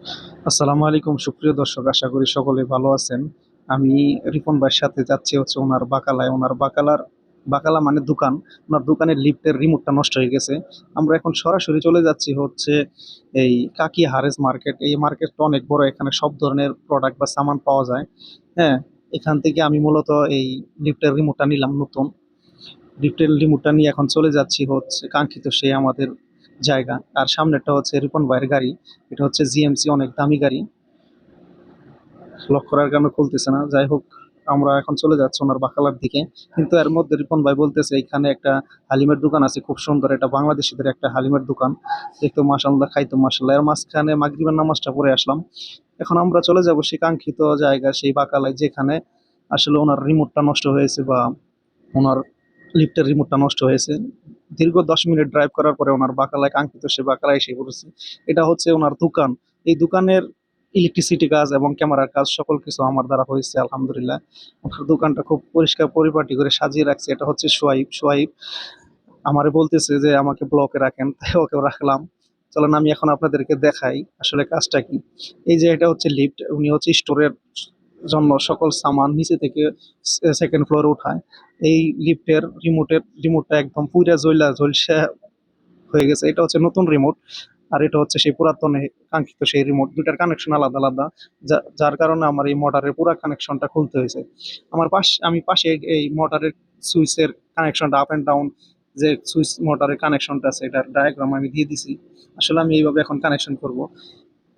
আসসালামু আলাইকুম সুপ্রিয় দর্শক, আশা করি সকলে ভালো আছেন। আমি রিপন ভাইয়ের সাথে যাচ্ছি হচ্ছে ওনার বাকালায়। ওনার বাকালা মানে দোকান। ওনার দোকানের লিফটের রিমোটটা নষ্ট হয়ে গেছে। আমরা এখন সরাসরি চলে যাচ্ছি হচ্ছে এই কাকি হারেস মার্কেট। এই মার্কেটটা অনেক বড়, এখানে সব ধরনের প্রোডাক্ট বা সামান পাওয়া যায়। হ্যাঁ, এখান থেকে আমি মূলত এই লিফটের রিমোটটা নিলাম নতুন। লিফটের রিমোটটা নিয়ে এখন চলে যাচ্ছি হচ্ছে কাঙ্ক্ষিত সেই আমাদের জায়গা। আর সামনেরটা হচ্ছে রিপন ভাইয়ের গাড়ি। এটা হচ্ছে জিএমসি, অনেক দামি গাড়ি। লক করার কারণে খুলতেছে না। যাই হোক, আমরা এখন চলে যাচ্ছি ওনার বাকালার দিকে। কিন্তু এর মধ্যে রিপন ভাই বলতেছে এখানে একটা হালিমের দোকান আছে খুব সুন্দর, এটা বাংলাদেশিদের একটা হালিমের দোকান। দেখতো মাশাআল্লাহ, খাইতো মাশাআল্লাহ। এর মাঝখানে মাগরিবের নামাজটা পড়ে আসলাম। এখন আমরা চলে যাব সেই কাঙ্ক্ষিত জায়গা, সেই বাকালায়, যেখানে আসলে ওনার রিমোটটা নষ্ট হয়েছে, বা ওনার লিফটের রিমোটটা নষ্ট হয়েছে। দীর্ঘ 10 মিনিট ড্রাইভ করার পরে ওনার বাকালায়, কাঙ্ক্ষিত সে বাকালায় এসে পড়েছে। এটা হচ্ছে ওনার দোকান। এই দোকানের ইলেকট্রিসিটি কাজ এবং ক্যামেরার কাজ সকল কিছু আমার দ্বারা হয়েছে আলহামদুলিল্লাহ। ওনার দোকানটা খুব পরিষ্কার পরিপাটি করে সাজিয়ে রাখছে। এটা হচ্ছে সোয়াইব আমারে বলতেছে যে আমাকে ব্লকে রাখেন, তাই ওকেও রাখলাম। চলেন আমি এখন আপনাদেরকে দেখাই আসলে কাজটা কি। এই যে এটা হচ্ছে লিফট, উনি হচ্ছে স্টোরের জন্য সকল সামান নিচে থেকে সেকেন্ড ফ্লোরে উঠায়। এই লিফটের রিমোটটা একদম পুরা ঝলসা হয়ে গেছে। এটা হচ্ছে নতুন রিমোট, আর এটা হচ্ছে সেই পুরাতন কাঙ্ক্ষিত সেই রিমোট। দুইটার কানেকশন আলাদা আলাদা, যার কারণে আমার এই মোটরের পুরা কানেকশনটা খুলতে হয়েছে। আমি পাশে এই মোটরের সুইচের কানেকশনটা আপ এন্ড ডাউন, যে সুইচ মোটরের কানেকশনটা আছে, এটার ডায়াগ্রাম আমি দিয়ে দিছি। আসলে আমি এইভাবে এখন কানেকশন করব।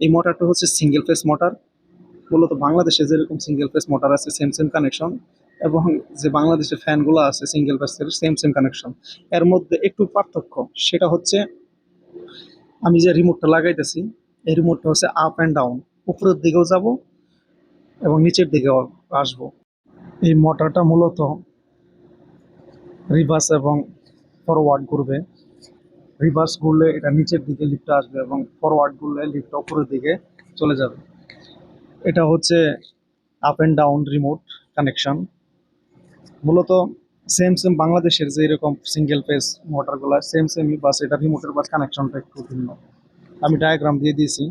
এই মোটরটা হচ্ছে সিঙ্গেল ফেস মোটর। মূলত বাংলাদেশে যেরকম সিঙ্গেল ফেস মোটর আছে, সেম সেম কানেকশন। এবং যে বাংলাদেশের ফ্যানগুলো আছে সিঙ্গেল ফেসের, সেম সেম কানেকশন। এর মধ্যে একটু পার্থক্য, সেটা হচ্ছে আমি যে রিমোটটা লাগাইতেছি, এই রিমোটটা হচ্ছে আপ অ্যান্ড ডাউন, উপরের দিকেও যাব এবং নিচের দিকেও আসবো। এই মোটরটা মূলত রিভার্স এবং ফরওয়ার্ড ঘুরবে। রিভার্স ঘুরলে এটা নিচের দিকে লিফটটা আসবে, এবং ফরওয়ার্ড ঘুরলে লিফটটা উপরের দিকে চলে যাবে। এটা হচ্ছে up and down remote connection. মূলত সেম সেম বাংলাদেশের যে এরকম সিঙ্গেল ফেস মোটরগুলো সেম সেমই, বাস এটা রিমোটের বাস কানেকশনটা একটু ভিন্ন। আমি ডায়াগ্রাম দিয়ে দিয়েছি।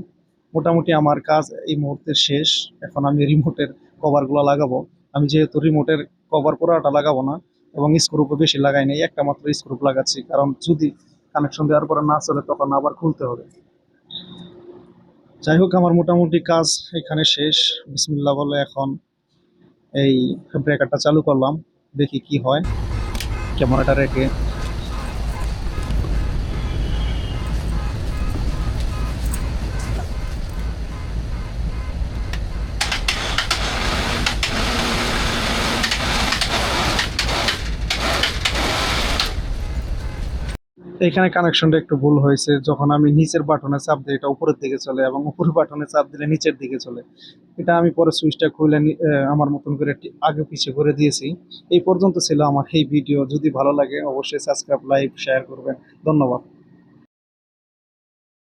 মোটামুটি আমার কাজ এই মুহূর্তে শেষ। এখন আমি রিমোটের কভারগুলো লাগাবো। আমি যেহেতু রিমোটের কভার পুরোটা লাগাবো না, এবং স্ক্রুপও বেশি লাগাই নাই, একটা মাত্র স্ক্রুপ লাগাচ্ছি, কারণ যদি কানেকশন দেওয়ার পরে না চলে তখন আবার খুলতে হবে। যাই হোক, আমার মোটামুটি কাজ এখানে শেষ। বিসমিল্লাহ বলে এখন এই ব্রেকারটা চালু করলাম, দেখি কি হয়। ক্যামেরাটা রেখে এখানে কানেকশনটা একটু ভুল হয়েছে। যখন আমি নিচের বাটনে চাপ দিই এটা উপরের দিকে চলে, এবং উপরের বাটনে চাপ দিলে নিচের দিকে চলে। এটা আমি পরে সুইচটা খুলে আমার মতন করে আগে পিছিয়ে করে দিয়েছি। এই পর্যন্ত ছিল আমার এই ভিডিও। যদি ভালো লাগে অবশ্যই সাবস্ক্রাইব, লাইক, শেয়ার করবেন। ধন্যবাদ।